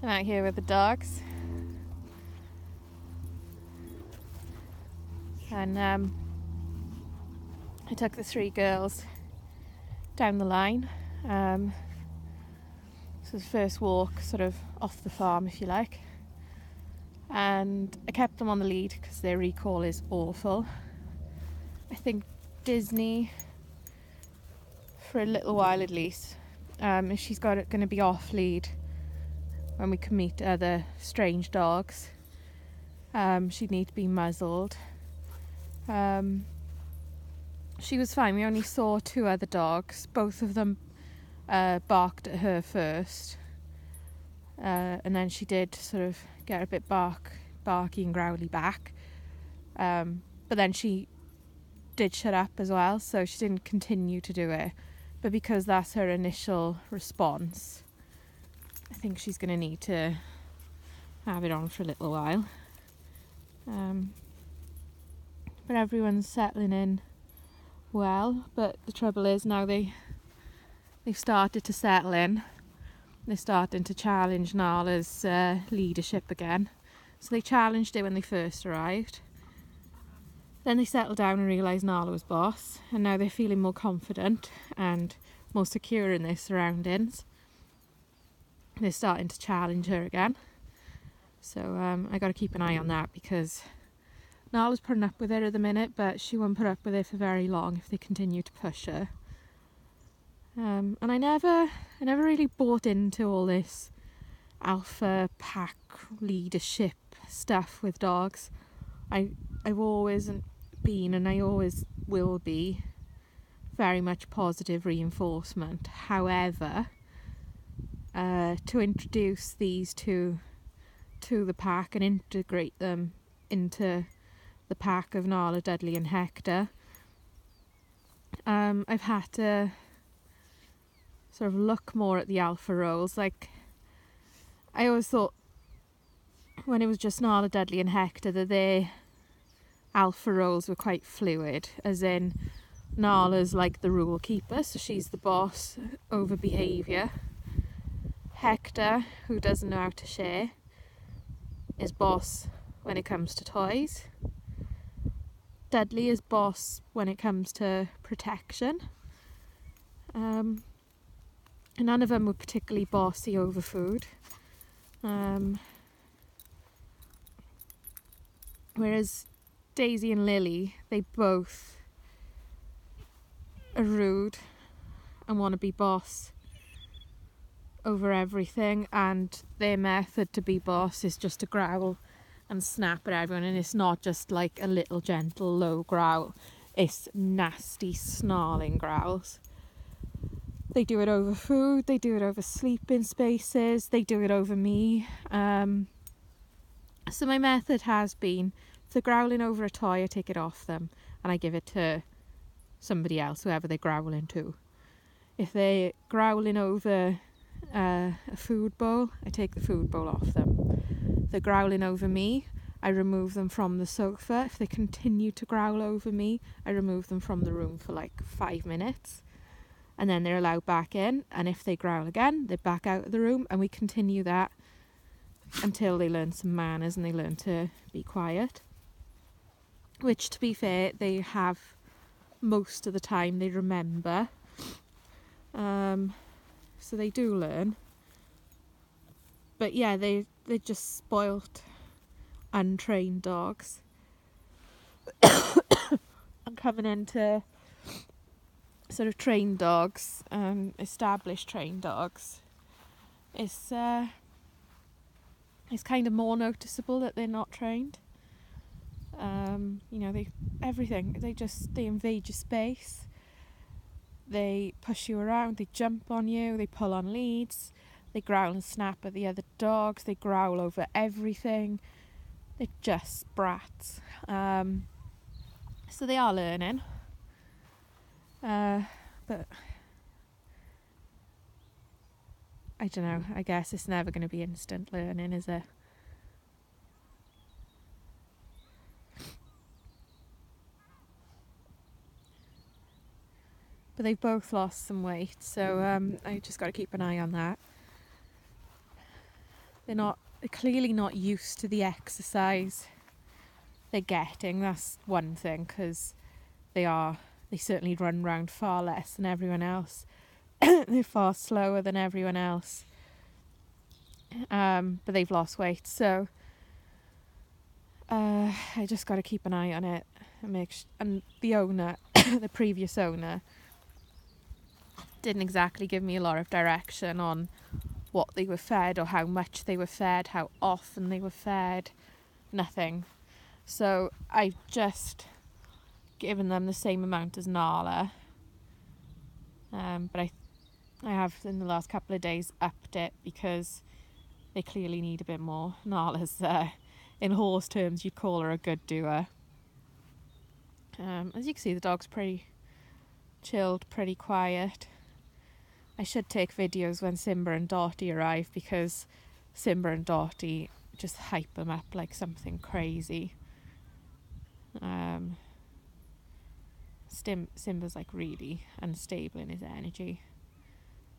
So I'm out here with the dogs, and I took the 3 girls down the line. So the first walk sort of off the farm, if you like, and I kept them on the lead because their recall is awful. I think Disney, for a little while at least, if she's going to be off lead when we can meet other strange dogs, she'd need to be muzzled. She was fine. We only saw 2 other dogs. Both of them barked at her first, and then she did sort of get a bit barky and growly back, but then she did shut up as well, so she didn't continue to do it. But because that's her initial response, I think she's going to need to have it on for a little while. But everyone's settling in well. But the trouble is now they've started to settle in. They're starting to challenge Nala's leadership again. So they challenged it when they first arrived. Then they settled down and realised Nala was boss, and now they're feeling more confident and more secure in their surroundings. They're starting to challenge her again. So I got to keep an eye on that, because Nala's putting up with it at the minute, but she won't put up with it for very long if they continue to push her. And I never really bought into all this alpha pack leadership stuff with dogs. I've always been, and I always will be, very much positive reinforcement. However, to introduce these two to the pack and integrate them into the pack of Nala, Dudley and Hector, I've had to sort of look more at the alpha roles. Like, I always thought when it was just Nala, Dudley and Hector that their alpha roles were quite fluid, as in Nala's like the rule keeper, so she's the boss over behaviour. Hector, who doesn't know how to share, is boss when it comes to toys. Dudley is boss when it comes to protection. And none of them were particularly bossy over food. Whereas Daisy and Lily, they both are rude and want to be boss over everything, and their method to be boss is just to growl and snap at everyone, and it's not just like a little gentle low growl, it's nasty snarling growls. They do it over food, they do it over sleeping spaces, they do it over me. So my method has been, if they're growling over a toy, I take it off them and I give it to somebody else, whoever they're growling to. If they're growling over a food bowl, I take the food bowl off them. If they're growling over me, I remove them from the sofa. If they continue to growl over me, I remove them from the room for like 5 minutes, and then they're allowed back in. And if they growl again, they're back out of the room, and we continue that until they learn some manners and they learn to be quiet. Which, to be fair, they have most of the time. They remember, so they do learn. But yeah, they're just spoilt, untrained dogs. I'm coming into sort of trained dogs, established trained dogs. It's kind of more noticeable that they're not trained. They invade your space. They push you around, they jump on you, they pull on leads, they growl and snap at the other dogs, they growl over everything. They're just brats. So they are learning. But I don't know, I guess it's never going to be instant learning, is it? But they've both lost some weight, so I just got to keep an eye on that. they're clearly not used to the exercise they're getting. That's one thing, because they certainly run around far less than everyone else. They're far slower than everyone else. But they've lost weight, so I just got to keep an eye on it and and the owner, the previous owner, didn't exactly give me a lot of direction on what they were fed or how much they were fed, how often they were fed, nothing. So I've just given them the same amount as Nala, but I have in the last couple of days upped it because they clearly need a bit more. Nala's, in horse terms, you'd call her a good doer. As you can see, the dog's pretty chilled, pretty quiet. I should take videos when Simba and Dottie arrive, because Simba and Dottie just hype them up like something crazy. Simba's like really unstable in his energy,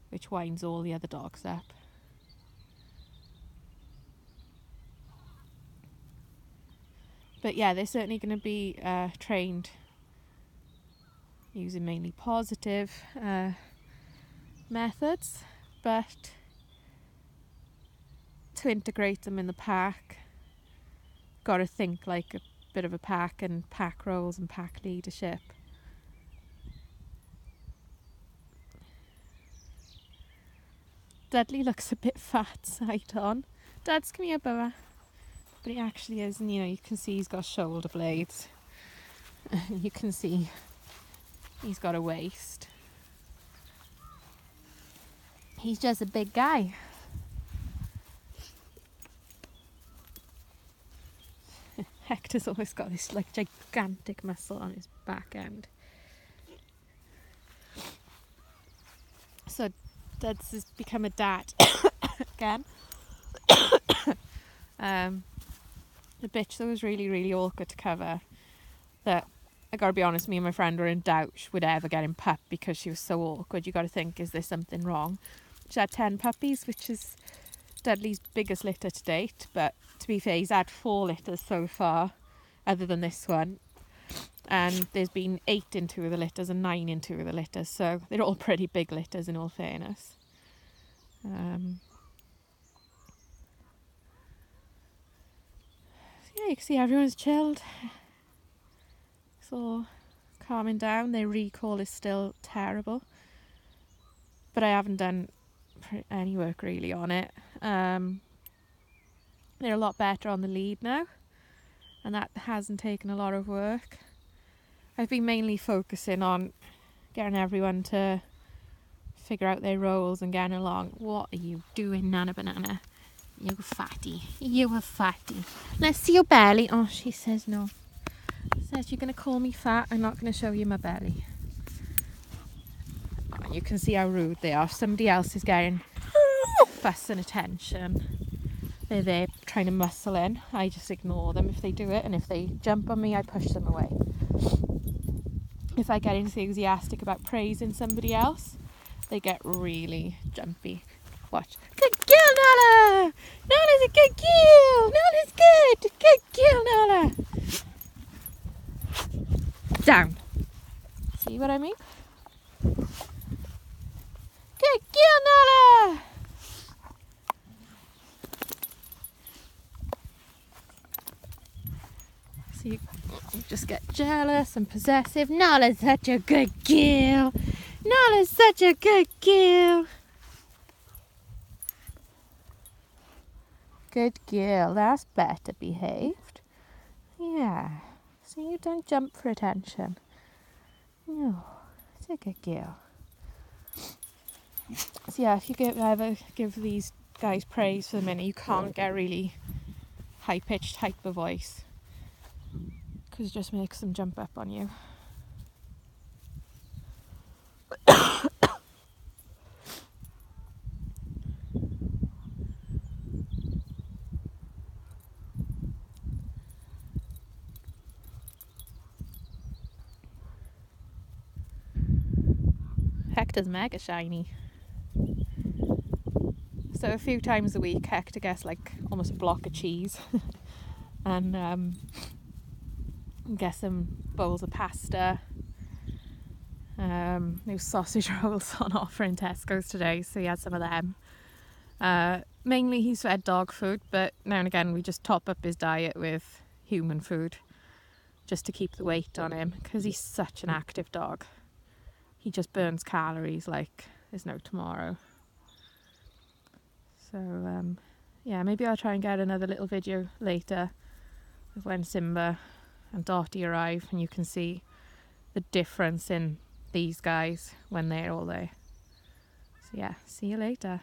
which winds all the other dogs up. But yeah, they're certainly going to be trained using mainly positive methods, but to integrate them in the pack, got to think like a bit of a pack, and pack roles and pack leadership. Dudley looks a bit fat sight on. Dads, come here, Bubba. But he actually is, and you can see he's got shoulder blades. You can see he's got a waist. He's just a big guy. Hector's always got this like gigantic muscle on his back end. So Dad's has become a dad again. The bitch that was really, really awkward to cover, that I gotta be honest, me and my friend were in doubt she would ever get him pup because she was so awkward. You gotta think, is there something wrong? She had 10 puppies, which is Dudley's biggest litter to date, but to be fair, he's had 4 litters so far, other than this one. And there's been 8 in 2 of the litters and 9 in 2 of the litters, so they're all pretty big litters in all fairness. Yeah, you can see everyone's chilled. It's all calming down. Their recall is still terrible, but I haven't done any work really on it. They're a lot better on the lead now, and that hasn't taken a lot of work. I've been mainly focusing on getting everyone to figure out their roles and getting along. What are you doing, Nana Banana? You fatty. You a fatty. Let's see your belly. Oh, she says no. Says you're going to call me fat. I'm not going to show you my belly. Oh, you can see how rude they are. Somebody else is getting fuss and attention. They're there trying to muscle in. I just ignore them if they do it. And if they jump on me, I push them away. If I get enthusiastic about praising somebody else, they get really jumpy. Watch. Good girl, Nala! Nala's a good girl! Nala's good! Good girl, Nala! Down. See what I mean? Good girl, Nala! So you just get jealous and possessive. Nala's such a good girl! Nala's such a good girl! Good girl, that's better behaved. Yeah, so you don't jump for attention. No, it's a good girl. So yeah, if you ever give these guys praise for the minute, you can't get really high-pitched hyper voice, because it just makes them jump up on you. Hector's mega shiny. So a few times a week Hector gets like almost a block of cheese and get some bowls of pasta. New sausage rolls on offer in Tesco's today, so he had some of them. Mainly he's fed dog food, but now and again we just top up his diet with human food just to keep the weight on him, because he's such an active dog. He just burns calories like there's no tomorrow. So yeah, maybe I'll try and get another little video later of when Simba and Dottie arrive, and you can see the difference in these guys when they're all there. So yeah, see you later.